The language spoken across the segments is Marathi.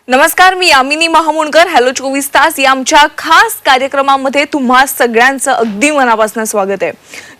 नमस्कार, मी यामिनी महामुणकर. हॅलो 24 तास या आमच्या खास कार्यक्रमामध्ये तुम्हा सगळ्यांचं अगदी मनापासून स्वागत आहे.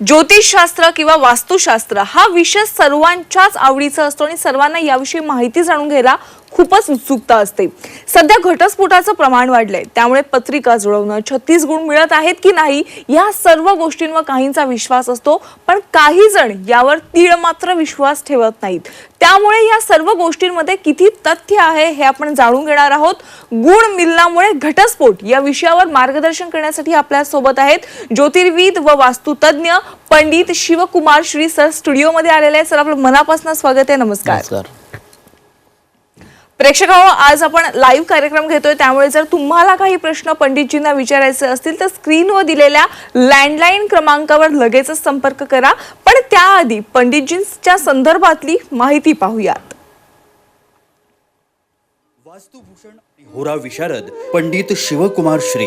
ज्योतिषशास्त्र किंवा वास्तुशास्त्र हा विषय सर्वांच्याच आवडीचा असतो आणि सर्वांना याविषयी माहिती जाणून घ्यायला खूपच उत्सुकता असते. सध्या घटस्फोटाचं प्रमाण वाढलंय, त्यामुळे पत्रिका जुळवणं, 36 गुण मिळत आहेत की नाही या सर्व गोष्टींवर काहींचा विश्वास असतो, पण काही जण यावर तीळ मात्र विश्वास ठेवत नाहीत. त्यामुळे या सर्व गोष्टींमध्ये किती तथ्य आहे हे आपण जाणून घेणार आहोत. गुण मिलनामुळे घटस्फोट या विषयावर मार्गदर्शन करण्यासाठी आपल्या सोबत आहेत ज्योतिर्विद व वास्तुतज्ञ पंडित शिवकुमार श्री सर स्टुडिओमध्ये आलेले आहेत. सर, आपलं मनापासून स्वागत आहे. नमस्कार. प्रेक्षकांनो, आज आपण लाईव्ह कार्यक्रम घेतोय, त्यामुळे जर तुम्हाला काही प्रश्न पंडितजींना विचारायचे असतील तर स्क्रीनवर दिलेल्या लँडलाईन क्रमांकावर लगेचच संपर्क करा. पण त्याआधी पंडितजींच्या संदर्भातली माहिती पाहूयात. वास्तुभूषण होरा विशारद पंडित शिवकुमार श्री,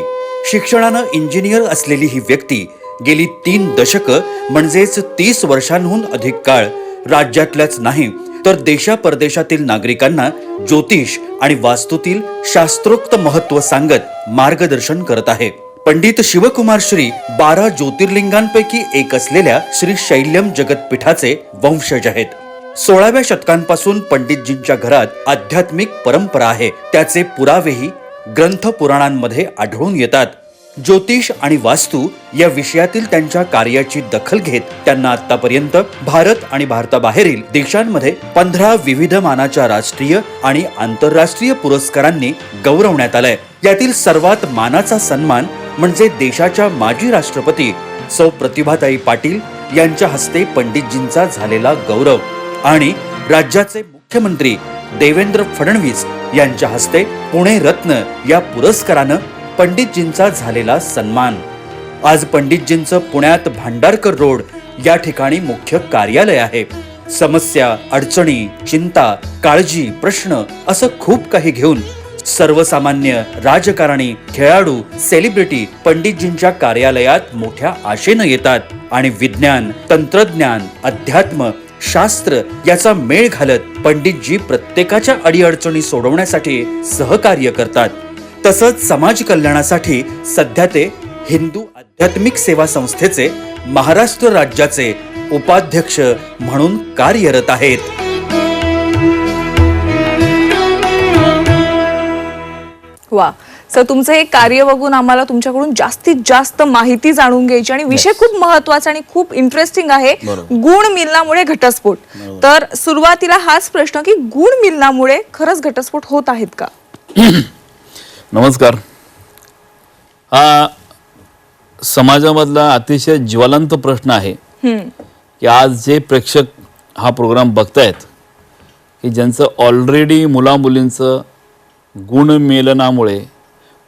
शिक्षणानं इंजिनियर असलेली ही व्यक्ती गेली 3 दशकं म्हणजेच 30 वर्षांहून अधिक काळ राज्यातल्याच नाही तर देशापरदेशातील नागरिकांना ज्योतिष आणि वास्तूतील शास्त्रोक्त महत्व सांगत मार्गदर्शन करत आहे. पंडित शिवकुमार श्री 12 ज्योतिर्लिंगांपैकी एक असलेल्या श्री शैल्यम जगतपीठाचे वंशज आहेत. 16व्या शतकांपासून पंडितजींच्या घरात आध्यात्मिक परंपरा आहे. त्याचे पुरावेही ग्रंथ पुराणांमध्ये आढळून येतात. ज्योतिष आणि वास्तू या विषयातील त्यांच्या कार्याची दखल घेत त्यांना आतापर्यंत भारत आणि भारताबाहेरील देशांमध्ये 15 विविध मानाच्या राष्ट्रीय आणि आंतरराष्ट्रीय पुरस्कारांनी गौरवण्यात आलंय. यातील सर्वात मानाचा सन्मान म्हणजे देशाच्या माजी राष्ट्रपती सौ प्रतिभाताई पाटील यांच्या हस्ते पंडितजींचा झालेला गौरव आणि राज्याचे मुख्यमंत्री देवेंद्र फडणवीस यांच्या हस्ते पुणे रत्न या पुरस्कारानं पंडितजींचा झालेला सन्मान. आज पंडितजींचं पुण्यात भांडारकर रोड या ठिकाणी मुख्य कार्यालय आहे. समस्या, अडचणी, चिंता, काळजी, प्रश्न असं खूप काही घेऊन सर्वसामान्य, राजकारणी, खेळाडू, सेलिब्रिटी पंडितजींच्या कार्यालयात मोठ्या आशेनं येतात आणि विज्ञान, तंत्रज्ञान, अध्यात्म, शास्त्र याचा मेळ घालत पंडितजी प्रत्येकाच्या अडीअडचणी सोडवण्यासाठी सहकार्य करतात. तसंच समाज कल्याणासाठी सध्या ते हिंदू आध्यात्मिक सेवा संस्थेचे महाराष्ट्र राज्याचे उपाध्यक्ष म्हणून कार्यरत आहेत. वा सर, तुमचं हे कार्य बघून आम्हाला तुमच्याकडून जास्तीत जास्त माहिती जाणून घ्यायची आणि विषय खूप महत्वाचा आणि खूप इंटरेस्टिंग आहे. गुण मिलनामुळे घटस्फोट. तर सुरुवातीला हाच प्रश्न की गुण मिलनामुळे खरंच घटस्फोट होत आहेत का? नमस्कार. हा समाजामधला अतिशय ज्वलंत प्रश्न आहे की आज जे प्रेक्षक हा प्रोग्राम बघतायत की ज्यांचं ऑलरेडी मुलामुलींचं गुणमेलनामुळे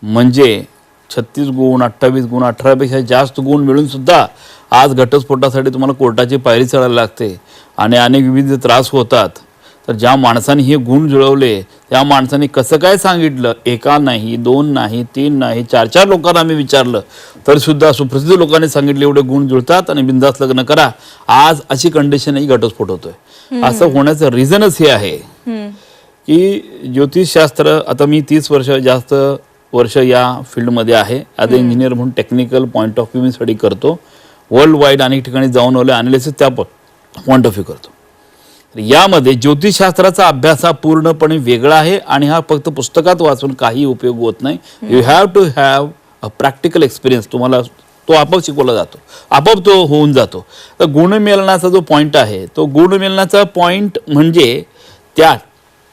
म्हणजे 36 गुण, 28 गुण, 18पेक्षा जास्त गुण मिळून सुद्धा आज घटस्फोटासाठी तुम्हाला कोर्टाची पायरी चढायला लागते आणि अनेक विविध त्रास होतात. तर ज्या माणसाने हे गुण जुळवले त्या माणसाने कसं काय सांगितलं, एका नाही, 2 नाही, 3 नाही, 4 लोकांना आम्ही विचारलं तर सुद्धा सुप्रसिद्ध लोकांनी सांगितले एवढे गुण जुळतात आणि बिनधास्त लग्न करा. आज अशी कंडिशनही घटस्फोट होतोय. असं होण्याचं रिझनच हे आहे की ज्योतिषशास्त्र, आता मी 30 वर्ष जास्त वर्ष या फील्डमध्ये आहे. ॲज अ इंजिनियर म्हणून technical point of view me study करतो. वर्ल्ड वाईड अनेक ठिकाणी जाऊन अनालिसिस त्या पॉईंट ऑफ व्ह्यू करतो. यामध्ये ज्योतिषशास्त्राचा अभ्यास हा पूर्णपणे वेगळा आहे आणि हा फक्त पुस्तकात वाचून काही उपयोग होत नाही. You have to have a practical experience. तुम्हाला तो आपोआप शिकवला जातो, आपोआप तो होऊन जातो. तर गुणमेलनाचा जो पॉईंट आहे तो गुणमेलनाचा पॉईंट म्हणजे त्या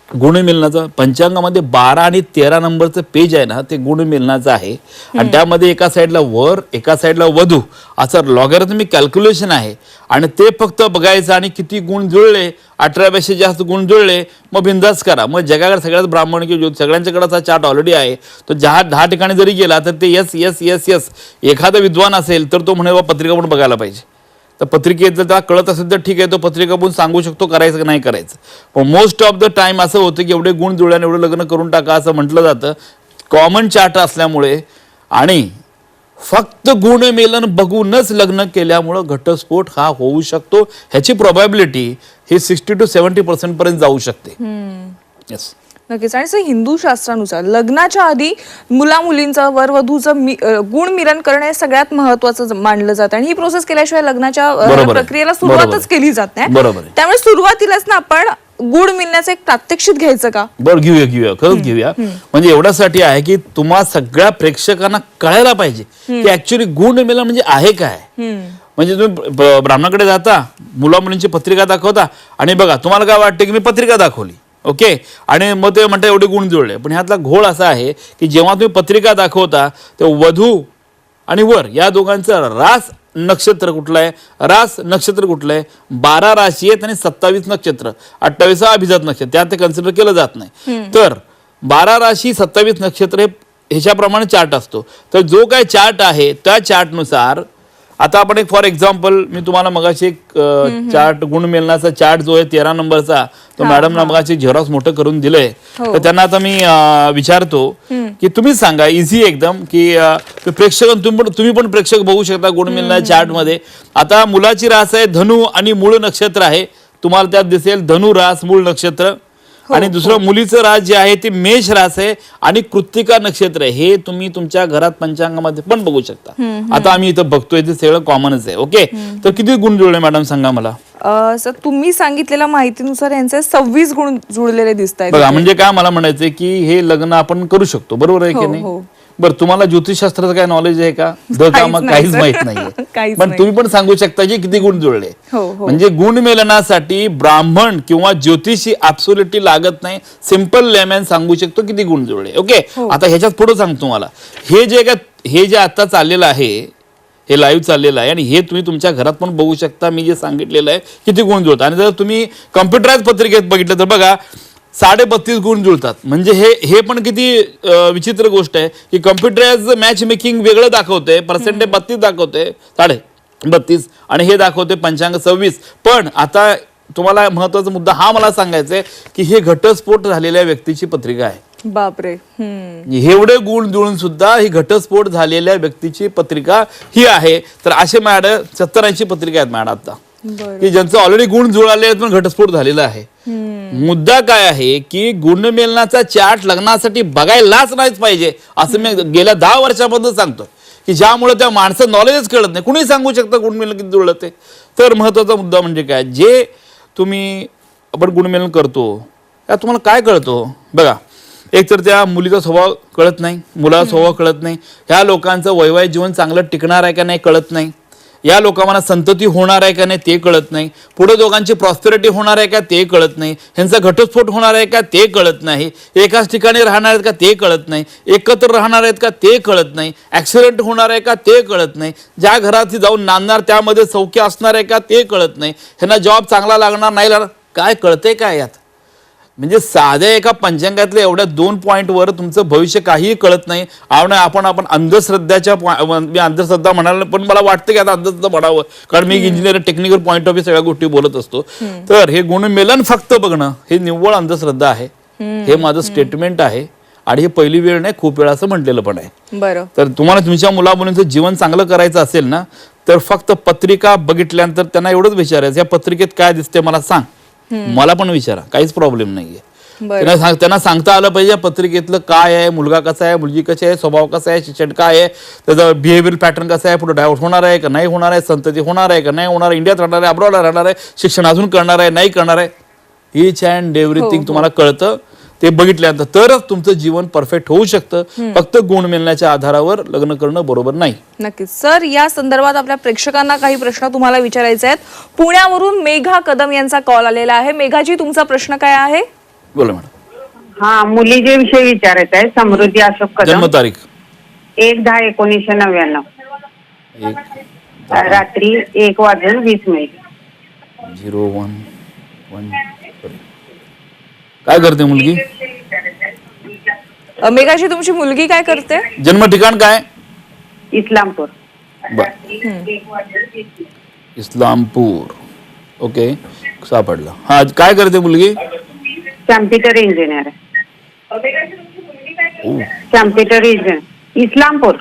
गुणमेलनाचा पंचांगामध्ये 12 आणि 13 नंबरचं पेज आहे ना, ते गुणमेलनाचं आहे. आणि त्यामध्ये एका साईडला वर, एका साईडला वधू असं लॉगॅरिथमिक कॅल्क्युलेशन आहे आणि ते फक्त बघायचं आणि किती गुण जुळले, 18पेक्षा जास्त गुण जुळले, मग बिंदास करा. मग जगाकडे सगळ्यात ब्राह्मण किंवा सगळ्यांच्याकडे असा चार्ट ऑलरेडी आहे. तो 10 ठिकाणी जरी गेला तर ते यस यस यस यस. एखादा विद्वान असेल तर तो म्हणे पत्रिका पण बघायला पाहिजे. तर पत्रिकेत जर त्याला कळत असेल तर ठीक आहे, तो पत्रिका पण सांगू शकतो करायचं की नाही करायचं. पण मोस्ट ऑफ द टाइम असं होतं की एवढे गुण जुळल्याने एवढं लग्न करून टाका असं म्हटलं जातं. कॉमन चार्ट असल्यामुळे आणि फक्त गुणमेलन बघूनच लग्न केल्यामुळे घटस्फोट हा होऊ शकतो. ह्याची प्रोबॅबिलिटी ही 60 to 70% पर्यंत जाऊ शकते. यस नक्कीच. आणि सर, हिंदू शास्त्रानुसार लग्नाच्या आधी मुला मुलींचं वरवधूचं गुण मिलन करणं हे सगळ्यात महत्वाचं मानलं जातं आणि ही प्रोसेस केल्याशिवाय लग्नाच्या बरोबर आहे. प्रक्रियेला बरोबर सुरुवातच आहे. केली जात नाही. बरोबर आहे. त्यामुळे सुरुवातीलाच ना आपण गुण मिळण्याचं एक प्रात्यक्षिक घ्यायचं का? बरं, घेऊया खरंच घेऊया. म्हणजे एवढ्यासाठी आहे की तुम्हा सगळ्या प्रेक्षकांना कळायला पाहिजे की ऍक्च्युअली गुण मिलन म्हणजे आहे काय. म्हणजे तुम्ही ब्राह्मणाकडे जाता, मुला मुलींची पत्रिका दाखवता आणि बघा तुम्हाला काय वाटतं की मी पत्रिका दाखवली, ओके, आणि मग ते म्हणता एवढे गुण जुळले. पण ह्यातला घोळ असा आहे की जेव्हा तुम्ही पत्रिका दाखवता तेव्हा वधू आणि वर या दोघांचं रास नक्षत्र कुठलं आहे, रास नक्षत्र कुठलं आहे, 12 राशी आहेत आणि 27 नक्षत्र, 28 अभिजात नक्षत्र, त्यात ते कन्सिडर केलं जात नाही. तर 12 राशी 27 नक्षत्र हे ह्याच्याप्रमाणे चार्ट असतो. तर जो काय चार्ट आहे त्या चार्टनुसार आता आपण एक फॉर एक्झाम्पल मी तुम्हाला मगाशी एक चार्ट गुणमेलनाचा चार्ट जो आहे 13 नंबरचा तो मॅडमला मगाशी झेरॉक्स मोठं करून दिलंय. तर त्यांना आता मी विचारतो की तुम्ही सांगा इझी एकदम की प्रेक्षक तुम्ही पण प्रेक्षक बघू शकता गुणमेलना चार्ट मध्ये. आता मुलाची रास आहे धनु आणि मूळ नक्षत्र आहे, तुम्हाला त्यात दिसेल धनु रास मूळ नक्षत्र. आणि दुसरं मुलीचं रास जे आहे ते मेष रास आहे आणि कृत्तिका नक्षत्र आहे. हे तुम्ही तुमच्या घरात पंचांगामध्ये पण बघू शकता. आता आम्ही इथं बघतोय ते सगळं कॉमनच आहे. ओके, तर किती गुण जुळले मॅडम सांगा मला. सर, तुम्ही सांगितलेल्या माहितीनुसार यांचे 26 गुण जुळलेले दिसत आहेत. बघा, म्हणजे काय मला म्हणायचंय की हे लग्न आपण करू शकतो, बरोबर आहे की नाही. बरं, तुम्हाला ज्योतिषशास्त्राचं काय नॉलेज आहे का? काहीच माहित नाहीये. पण तुम्ही पण सांगू शकता की किती गुण जुळले. म्हणजे गुणमेलनासाठी ब्राह्मण किंवा ज्योतिषी ऍब्सोल्युटली लागत नाही, सिंपल लेमॅन सांगू शकतो किती गुण जुळले. ओके, आता ह्याच्यात पुढे सांगतो तुम्हाला हे जे आता चाललेलं आहे, हे लाईव्ह चाललेलं आहे आणि हे तुम्ही तुमच्या घरात पण बघू शकता. मी जे सांगितलेलं आहे किती गुण जुळतात. आणि जर तुम्ही कम्प्युटराइज पत्रिकेत बघितलं तर बघा 32.5 गुण जुळतात. म्हणजे हे पण किती विचित्र गोष्ट आहे की कम्प्युटराइज मॅच मेकिंग वेगळं दाखवते, पर्सेंटेज 32 दाखवते, 32.5 आणि हे दाखवते पंचांग 26. पण आता तुम्हाला महत्वाचा मुद्दा हा मला सांगायचा आहे की हे घटस्फोट झालेल्या व्यक्तीची पत्रिका आहे. बापरे, एवढे गुण जुळून सुद्धा ही घटस्फोट झालेल्या व्यक्तीची पत्रिका ही आहे. तर असे मॅडम 70-80 पत्रिका आहेत मॅडम आता की ज्यांचं ऑलरेडी गुण जुळाले आहेत पण घटस्फोट झालेला आहे. मुद्दा काय आहे की गुणमेलनाचा चार्ट लग्नासाठी बघायलाच नाहीच पाहिजे असं मी गेल्या 10 वर्षामध्ये सांगतो की ज्यामुळे त्या माणसं नॉलेजच कळत नाही. कुणी सांगू शकतं गुणमेलन किती जुळलं ते. तर महत्वाचा मुद्दा म्हणजे काय, जे तुम्ही आपण गुणमेलन करतो त्यात तुम्हाला काय कळतो बघा. एक तर त्या मुलीचा स्वभाव कळत नाही, मुलाचा स्वभाव कळत नाही, ह्या लोकांचं वैवाहिक जीवन चांगलं टिकणार आहे का नाही कळत नाही, या लोकांना संतती होणार आहे का नाही ते कळत नाही, पुढे दोघांची प्रॉस्पेरिटी होणार आहे का ते कळत नाही, ह्यांचा घटस्फोट होणार आहे का ते कळत नाही, एकाच ठिकाणी राहणार आहेत का ते कळत नाही, एकत्र राहणार आहेत का ते कळत नाही, ऍक्सिडेंट होणार आहे का ते कळत नाही, ज्या घरात जाऊन नांदणार त्यामध्ये सौख्य असणार आहे का ते कळत नाही, ह्यांना जॉब चांगला लागणार नाही लागणार, काय कळतंय काय यात. म्हणजे साध्या एका पंचांगातल्या एवढ्या 2 पॉईंटवर तुमचं भविष्य काहीही कळत नाही. आपण अंधश्रद्धाच्या मी अंधश्रद्धा म्हणाल पण मला वाटतं की आता अंधश्रद्धा म्हणावं कारण मी engineer technical point of view सगळ्या गोष्टी बोलत असतो. तर हे गुणमेलन फक्त बघणं हे निव्वळ अंधश्रद्धा आहे. हे माझं स्टेटमेंट आहे आणि हे पहिली वेळ नाही, खूप वेळा असं म्हटलेलं पण आहे. बरं, तर तुम्हाला तुमच्या मुलामुलींचं जीवन चांगलं करायचं असेल ना तर फक्त पत्रिका बघितल्यानंतर त्यांना एवढंच विचारायचं या पत्रिकेत काय दिसते मला सांग. मला पण विचारा, काहीच प्रॉब्लेम नाहीये. त्यांना सांगता आलं पाहिजे पत्रिकेतलं काय आहे, मुलगा कसा आहे, मुलगी कशी आहे, स्वभाव कसा आहे, शिक्षण काय आहे, त्याचं बिहेवियर पॅटर्न कसं आहे, पुढे डायव्होर्स होणार आहे का नाही होणार आहे, संतती होणार आहे का नाही होणार, इंडियात राहणार आहे अब्रॉडला राहणार आहे, शिक्षण अजून करणार आहे नाही करणार आहे, ईच अँड एव्हरीथिंग तुम्हाला कळतं. ते बघितल्यानंतर तरच तुमचं जीवन परफेक्ट होऊ शकतं. फक्त गुण मिळण्याच्या आधारावर लग्न करणं बरोबर नाही. नक्कीच. सर, या संदर्भात आपल्या प्रेक्षकांना काही प्रश्न तुम्हाला विचारायचे आहेत. पुण्यावरून मेघा कदम यांचा कॉल आलेला आहे. मेघाजी, तुमचा प्रश्न काय आहे? बोला मॅडम. हा, मुलीचे विषयी विचारायचं आहे. समृद्धी अशोक कदम, जन्मतारीख 1/10/1999, रात्री 1:20 01 काय करते मुलगी? मेघाजी, तुमची मुलगी काय करते? जन्म ठिकाण काय? इस्लामपूर. इस्लामपूर. ओके, सापडला. हा, काय करते मुलगी? Computer engineer. Computer engineer, Islampur.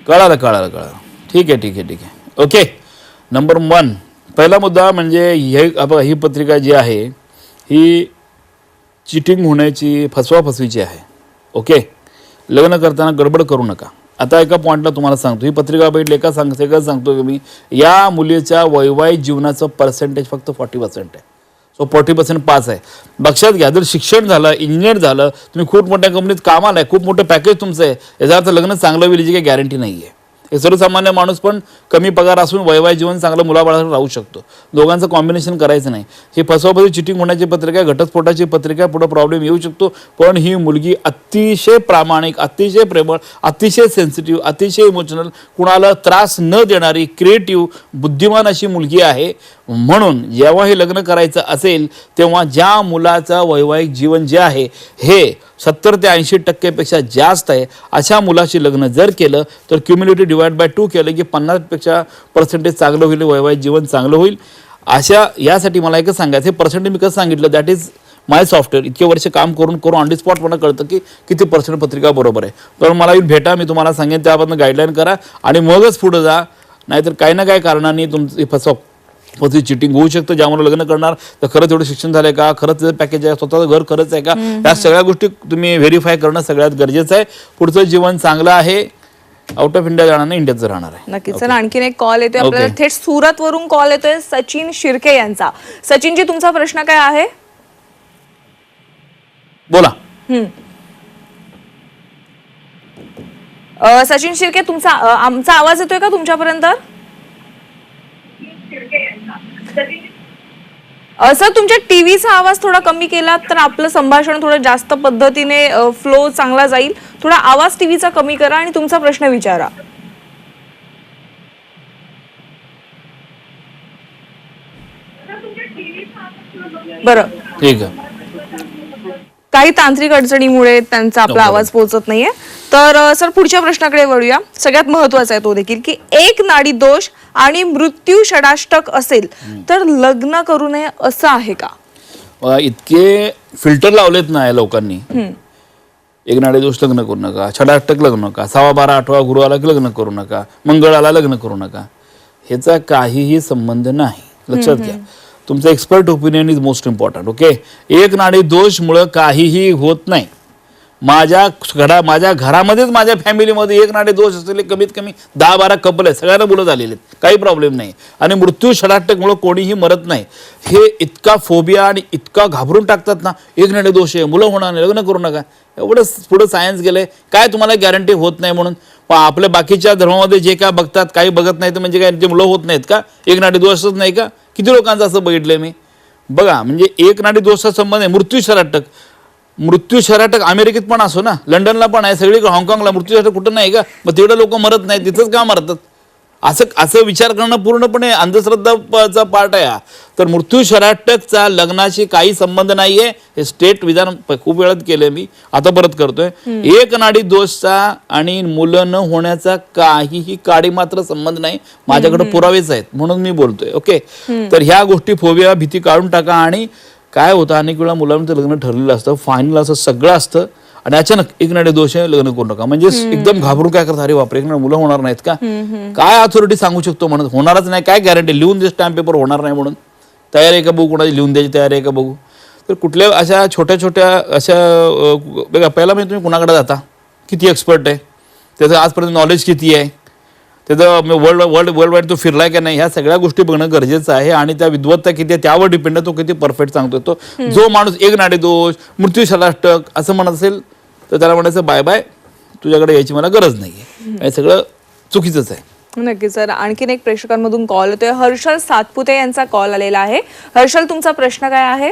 कळालं. ठीक आहे. ओके, नंबर 1 पहिला मुद्दा म्हणजे ही पत्रिका जी आहे ही चिटिंग होण्याची फसवाफसवीची आहे. ओके, लग्न करताना गडबड करू नका. आता एका पॉईंटला तुम्हाला सांगतो, ही पत्रिका बघितली एका सांगतो की मी या मुलीच्या वैवाहिक जीवनाचं पर्सेंटेज फक्त 40% आहे. सो 40% पास आहे. लक्षात घ्या, जर शिक्षण झालं, इंजिनियर झालं, तुम्ही खूप मोठ्या कंपनीत कामाला आहे, खूप मोठं पॅकेज तुमचं आहे, याचा अर्थ लग्न चांगलं होईल याची काही गॅरंटी नाही आहे. हे सर्वसामान्य माणूस पण कमी पगार असून वैवाहिक जीवन चांगलं मुलाबाळावर राहू शकतो. दोघांचं कॉम्बिनेशन करायचं नाही. ही फसवाफसवी चिटिंग होण्याची पत्रिका, घटस्फोटाची पत्रिका, पुढे प्रॉब्लेम येऊ शकतो. पण ही मुलगी अतिशय प्रामाणिक, अतिशय प्रेमळ, अतिशय सेन्सिटिव्ह, अतिशय इमोशनल, कुणाला त्रास न देणारी, क्रिएटिव्ह, बुद्धिमान अशी मुलगी आहे. म्हणून जेव्हा हे लग्न करायचं असेल तेव्हा ज्या मुलाचं वैवाहिक जीवन जे आहे हे 70 ते 80% पेक्षा जास्त आहे, अशा मुलाशी लग्न जर केलं तर क्युम्युलेटिव्ह डिवाइड बाय 2 केलं की 50% चांगलं होईल, वैवाहिक जीवन चांगलं होईल. अशा यासाठी मला एकच सांगायचं, हे पर्सेंटेज मी कसं सांगितलं, दॅट इज माय सॉफ्टवेअर. इतके वर्ष काम करून ऑन दी स्पॉट मला कळतं की किती पर्सेंट पत्रिका बरोबर आहे. तर मला येऊन भेटा, मी तुम्हाला सांगेन, त्याबद्दल गाईडलाईन करा आणि मगच पुढे जा. नाहीतर काही ना काही कारणाने तुमची फसवी चिटिंग होऊ शकतं. ज्यामुळे लग्न करणार तर खरंच एवढं शिक्षण झालंय का, खरंच त्याचं पॅकेज आहे, स्वतःचं घर खरंच आहे का, या सगळ्या गोष्टी तुम्ही व्हेरीफाय करणं सगळ्यात गरजेचं आहे. पुढचं जीवन चांगलं आहे, आउट ऑफ इंडिया जाणार नाही, इंडियात राहणार आहे. नक्कीच. चला, आणखीन एक कॉल येतोय आपल्याला, थेट सुरत वरून कॉल येतोय, सचिन शिर्के यांचा. सचिनजी, तुमचा प्रश्न काय आहे? बोला. सचिन शिर्के, तुमचा आमचा आवाज येतोय का तुमच्यापर्यंत? सर, तुमच्या टीव्हीचा आवाज थोडा कमी केला तर आपलं संभाषण थोडं जास्त पद्धतीने फ्लो चांगला जाईल. थोडा आवाज टीव्हीचा कमी करा आणि तुमचा प्रश्न विचारा. बरं, ठीक आहे. काही तांत्रिक अडचणीमुळे त्यांचा आपला आवाज पोहोचत नाहीये. तर सर, पुढच्या प्रश्नाकडे वळूया. सगळ्यात महत्वाचा आहे तो देखील, की एक नाडी दोष आणि मृत्यू षडाष्टक असेल तर लग्न करू नये असं आहे का? इतके फिल्टर लावलेत ना या लोकांनी. एक नाडी दोष लग्न करू नका, षडाष्टक लग्न नका, 6, 12, 8 गुरुवाला लग्न करू नका, मंगळाला लग्न करू नका, ह्याचा काहीही संबंध नाही. लक्षात घ्या, तुमचं expert opinion is most important. Okay, एक नाडी दोषमुळं काहीही होत नाही. माझ्या घरामध्येच, माझ्या फॅमिलीमध्ये एक नाडी दोष असलेले कमीत कमी 10-12 कपल आहेत, सगळ्यांना मुलं झालेले आहेत, काही प्रॉब्लेम नाही. आणि मृत्यू षडाष्टकमुळं कोणीही मरत नाही. हे इतका फोबिया आणि इतका घाबरून टाकतात ना, एक नाडी दोष आहे, मुलं होणार नाही, लग्न करू नका. एवढं पुढं सायन्स गेलंय, काय तुम्हाला गॅरंटी होत नाही म्हणून. पण आपल्या बाकीच्या धर्मामध्ये जे काय बघतात, काही बघत नाही तर म्हणजे काय, ते मुलं होत नाहीत का? एक नाडी दोषच नाही का? किती लोकांचं असं बघितलंय मी. बघा, म्हणजे एक नाडी दोषाचा संबंध आहे. मृत्यू षडाष्टक अमेरिकेत पण असो ना, लंडनला पण आहे, सगळीकडे, हाँगकाँगला मृत्यू षडाष्टक कुठं नाही का? मग तेवढे लोक मरत नाही, तिथंच का मरतात? असं विचार करणं पूर्णपणे अंधश्रद्धाचा पार्ट आहे हा. तर मृत्यू षडाष्टकचा लग्नाशी काही संबंध नाहीये. हे स्टेट विधान खूप वेळात केलंय मी, आता परत करतोय. एक नाडी दोषचा आणि मुलं न होण्याचा काहीही काडी मात्र संबंध नाही. माझ्याकडे पुरावेच आहेत म्हणून मी बोलतोय. ओके, तर ह्या गोष्टी, फोबिया, भीती काढून टाका. आणि काय होतं, अनेक वेळा मुलांचं लग्न ठरलेलं असतं, फायनल असं सगळं असतं, आणि अचानक एक नाडी दोष आहे, लग्न करू नका. म्हणजे एकदम घाबरून काय करतात, अरे बापरे, एक मुलं होणार नाहीत का? काय अथॉरिटी सांगू शकतो म्हणून? होणारच नाही, काय गॅरंटी? लिहून दे स्टॅम्प पेपर, होणार नाही म्हणून. तयार आहे का बघू, कोणाची लिहून द्यायची तयार आहे का बघू. तर कुठल्या अशा छोट्या अशा बघा, पहिला म्हणजे तुम्ही कुणाकडे जाता, किती एक्सपर्ट आहे, त्याचं आजपर्यंत नॉलेज किती आहे, त्याचं वर्ल्ड वाईड तो फिरलाय का नाही, ह्या सगळ्या गोष्टी बघणं गरजेचं आहे. आणि त्या विद्वत्ता किती आहे त्यावर डिपेंड आहे, तो किती परफेक्ट सांगतोय. तो जो माणूस एक नाडी दोष, मृत्यू षडाष्टक असं म्हणत असेल तर त्याला म्हणायचं बाय बाय, तुझ्याकडे यायची मला गरज नाहीये. हे सगळं चुकीचंच आहे. नक्की सर. आणखीन एक प्रेक्षकांमधून कॉल येतोय, हर्षल सातपुते यांचा कॉल आलेला आहे. हर्षल, तुमचा प्रश्न काय आहे?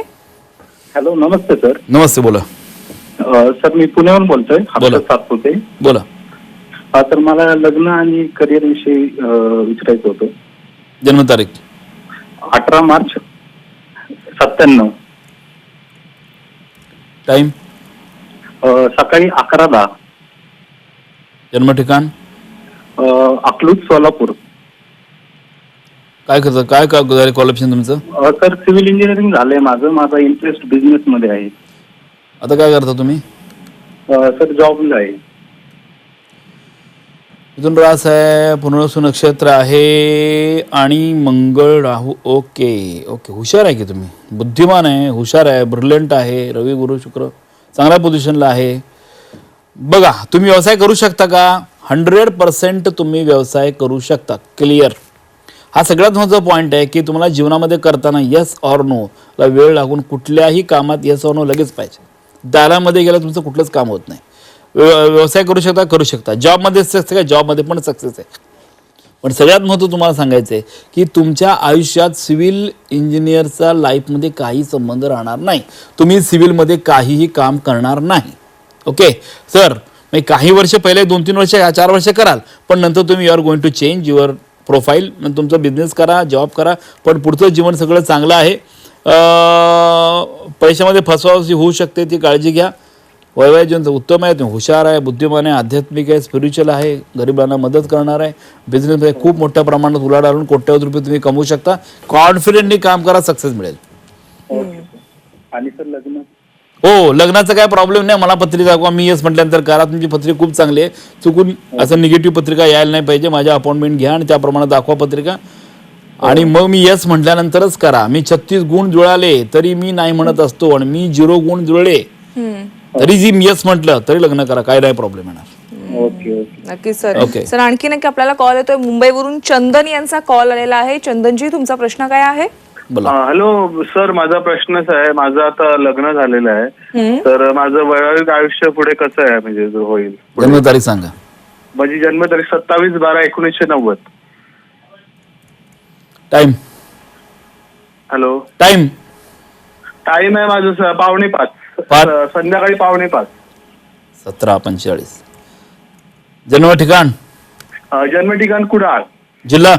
हॅलो, नमस्ते सर. नमस्ते, बोला. सर, मी पुण्याहून बोलतोय, हर्षल सातपुते. बोला. तर मला लग्न आणि करिअर विषयी विचारायचं होतं. जन्मतारीख 18 मार्च 97. टाइम सकाळी 11:10. जन्म ठिकाण अकलूज, सोलापूर. काय करतं, काय क्वालिफिकेशन तुमचं? सर, सिव्हिल इंजिनिअरिंग झालंय माझं. माझा इंटरेस्ट बिझनेस मध्ये आहे. आता काय करता तुम्ही? सर, जॉबला आहे. मिथुन रास आहे, पुनर्वसू नक्षत्र आहे आणि मंगळ राहू. ओके ओके, हुशार आहे की तुम्ही, बुद्धिमान आहे, हुशार आहे, ब्रिलियंट आहे. रवी गुरु शुक्र चांगल्या पोझिशनला आहे. बघा, तुम्ही व्यवसाय करू शकता का? 100% तुम्ही व्यवसाय करू शकता. क्लिअर. हा सगळ्यात महत्त्वाचा पॉईंट आहे की तुम्हाला जीवनामध्ये करताना येस ऑर नो ला वेळ लागून कुठल्याही कामात येस ऑर नो लगेच पाहिजे. दारामध्ये गेलं तुमचं कुठलंच काम होत नाही. व्यवसाय करू शकता. जॉबमध्ये सक्सेस आहे, जॉबमध्ये पण सक्सेस आहे. पण सगळ्यात महत्त्व तुम्हाला सांगायचं आहे की तुमच्या आयुष्यात सिव्हिल इंजिनियरचा लाईफमध्ये काही संबंध राहणार नाही. तुम्ही सिव्हिलमध्ये काहीही काम करणार नाही. ओके सर, मी काही वर्ष पहिले 2-3 वर्ष 4 वर्ष कराल, पण नंतर तुम्ही you are going to change your profile. तुमचा बिझनेस करा, जॉब करा, पण पुढचं जीवन सगळं चांगलं आहे. पैशामध्ये फसवाफसवी होऊ शकते, ती काळजी घ्या. वैवाहिक जीवन उत्तम आहे, तुम्ही हुशार आहे, बुद्धिमान आहे, आध्यात्मिक आहे, स्पिरिच्युअल आहे, गरिबांना मदत करणार आहे. बिझनेसमध्ये खूप मोठ्या प्रमाणात उलाढाल आणून कोट्यावधी रुपये तुम्ही कमवू शकता. कॉन्फिडेंटली काम करा, सक्सेस मिळेल. आणि सर लग्न हो, लग्नाचा काय प्रॉब्लेम नाही. मला पत्रिका दाखवा, मी येस म्हटल्यानंतर करा. तुमची पत्रिका खूप चांगली आहे. चुकून असं निगेटिव्ह पत्रिका यायला नाही पाहिजे. माझ्या अपॉइंटमेंट घ्या आणि त्याप्रमाणे दाखवा पत्रिका, आणि मग मी येस म्हटल्यानंतरच करा. मी 36 गुण जुळाले तरी मी नाही म्हणत असतो, आणि मी 0 गुण जुळले तरी जी मी येस म्हटलं तरी लग्न करा, काय नाही प्रॉब्लेम येणार. ओके ओके नक्कीच सर. ओके. सर, आणखी नक्की आपल्याला कॉल येतोय मुंबईवरून. चंदन यांचा कॉल आलेला आहे. चंदनजी, तुमचा प्रश्न काय आहे? बोला. हॅलो सर, माझा प्रश्नच आहे. माझं आता लग्न झालेलं आहे, तर माझं वैवाहिक आयुष्य पुढे कसं आहे, म्हणजे जो होईल? जन्मतारीख सांगा. माझी जन्मतारीख 27/12/1990. टाइम. Hello, time. टाइम आहे माझं 5:45, संध्याकाळी 5:45. 17:45. जन्म ठिकाण? जन्म ठिकाण कुडाळ, जिल्हा?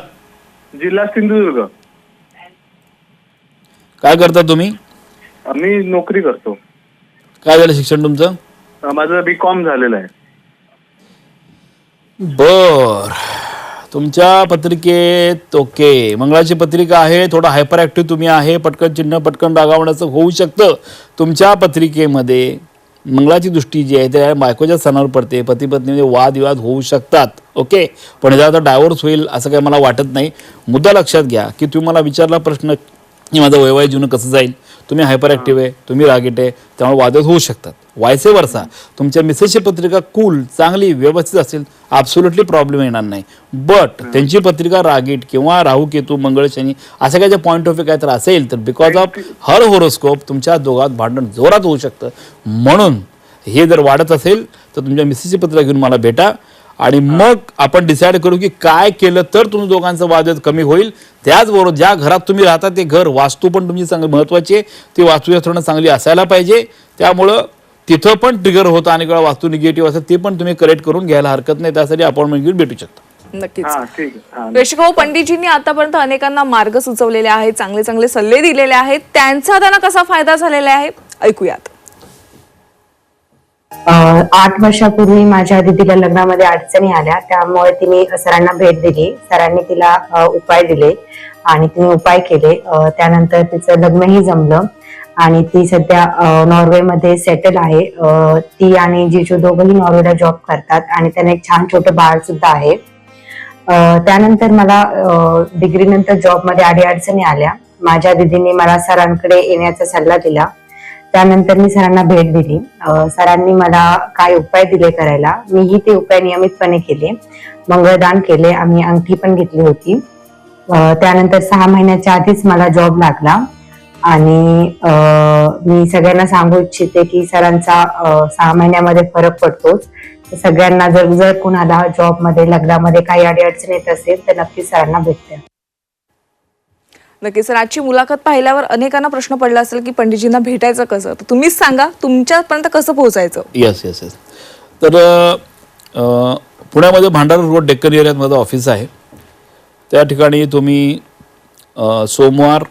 जिल्हा सिंधुदुर्ग. काय करता तुम्ही? मी नोकरी करतो. काय झालं शिक्षण तुमचं? माझं B.Com झालेलं आहे. बर, तुमच्या पत्रिकेत ओके मंगळाची पत्रिका आहे. थोडा हायपर ॲक्टिव्ह तुम्ही आहे. पटकन चिन्ह, पटकन रागावण्याचं होऊ शकतं. तुमच्या पत्रिकेमध्ये मंगळाची दृष्टी जी आहे त्या बायकोच्या स्थानावर पडते. पती पत्नीमध्ये वादविवाद होऊ शकतात. ओके, पण याचा आता डायव्होर्स होईल असं काही मला वाटत नाही. मुद्दा लक्षात घ्या की तुम्ही मला विचारला प्रश्न की माझं वैवाहिक जीवन कसं जाईल. तुम्ही हायपर ॲक्टिव्ह आहे, तुम्ही रागीट आहे, त्यामुळे वादच होऊ शकतात. वायसे वर्सा तुमच्या मिसेसची पत्रिका कूल, चांगली, व्यवस्थित असेल, ॲब्सोल्युटली प्रॉब्लेम येणार नाही. बट त्यांची पत्रिका रागीट किंवा राहू केतू मंगळ शनी असं काय पॉईंट ऑफ व्ह्यू काय तर असेल तर बिकॉज ऑफ हर होरोस्कोप तुमच्या दोघात भांडण जोरात होऊ शकतं. म्हणून हे जर वाढत असेल तर तुमच्या मिसेसची पत्रिका घेऊन मला भेटा, आणि मग आपण डिसाईड करू की काय केलं तर तुमच्या दोघांचं वाद कमी होईल. त्याचबरोबर ज्या घरात तुम्ही राहता ते घर, वास्तू पण तुमची चांगली महत्त्वाची आहे. ती वास्तुशास्त्रानं चांगली असायला पाहिजे. त्यामुळं तिथं पण ट्रिगर होतं आणि वास्तू निगेटिव्ह असेल ते पण तुम्ही करेक्ट करून घ्यायला हरकत नाही. त्यासाठी अपॉइंटमेंट घेऊन भेटू शकता. नक्कीच. ठीक आहे. प्रेक्षक हो, पंडितजींनी आतापर्यंत अनेकांना मार्ग सुचवलेले आहेत, चांगले चांगले सल्ले दिलेले आहेत. त्यांचा त्यांना कसा फायदा झालेला आहे ऐकूयात. 8 वर्षापूर्वी माझ्या दीदीला लग्नामध्ये अडचणी आल्या, त्यामुळे तिने सरांना भेट दिली. सरांनी तिला उपाय दिले आणि तिने उपाय केले. त्यानंतर तिचं लग्नही जमलं आणि ती सध्या नॉर्वेमध्ये सेटल आहे. ती आणि जिजू दोघंही नॉर्वेला जॉब करतात आणि त्यांना एक छान छोटं बाळ सुद्धा आहे. त्यानंतर मला डिग्री नंतर जॉबमध्ये अडीअडचणी आल्या. माझ्या दीदीने मला सरांकडे येण्याचा सल्ला दिला. त्यानंतर मी सरांना भेट दिली. सरांनी मला काय उपाय दिले करायला. मीही ते उपाय नियमितपणे केले. मंगळदान केले. आम्ही अंगठी पण घेतली होती. त्यानंतर 6 महिन्याच्या आधीच मला जॉब लागला आणि मी सगळ्यांना सांगू इच्छिते की सरांचा 6 महिन्यामध्ये फरक पडतोच. सगळ्यांना जर कुणाला जॉबमध्ये, लग्नामध्ये काही अडचण येत असेल तर नक्की सरांना भेटते. नक्कीच सर, आजची मुलाखत पाहिल्यावर अनेकांना प्रश्न पडला असेल की पंडितजींना भेटायचं कसं, तर तुम्हीच सांगा तुमच्यापर्यंत कसं पोहोचायचं. येस. तर पुण्यामध्ये भांडार रोड डेक्कन एरियात माझं ऑफिस आहे. त्या ठिकाणी तुम्ही सोमवार,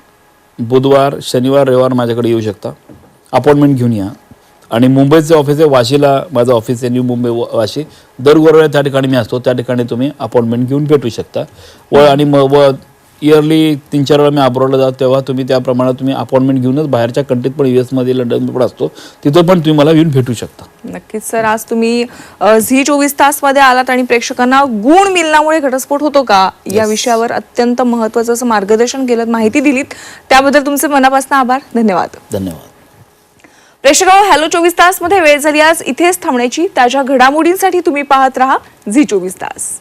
बुधवार, शनिवार, रविवार माझ्याकडे येऊ शकता. अपॉइंटमेंट घेऊन या. आणि मुंबईचं ऑफिस आहे, वाशीला माझं ऑफिस आहे, न्यू मुंबई वाशी. दर गुरुवारी त्या ठिकाणी मी असतो. त्या ठिकाणी तुम्ही अपॉइंटमेंट घेऊन भेटू शकता. आणि इयरली 3-4 वेळा मी अब्रॉडला जातो तेव्हा तुम्ही त्याप्रमाणे तुम्ही अपॉइंटमेंट घेऊनच बाहेरच्या कंट्रीत पण US लंडन पण असतो तिथं पण तुम्ही मला येऊन भेटू शकता. नक्कीच सर, आज तुम्ही झी 24 तास मध्ये आलात आणि प्रेक्षकांना गुण मिलनामुळे घटस्फोट होतो का या विषयावर अत्यंत महत्त्वाचं असं मार्गदर्शन केलं, माहिती दिलीत, त्याबद्दल तुमचे मनापासून आभार. धन्यवाद. धन्यवाद. प्रेक्षकांनो, हॅलो 24 तास मध्ये वेळ झाली आज इथेच थांबण्याची. ताज्या घडामोडींसाठी तुम्ही पाहत राहा झी 24 तास.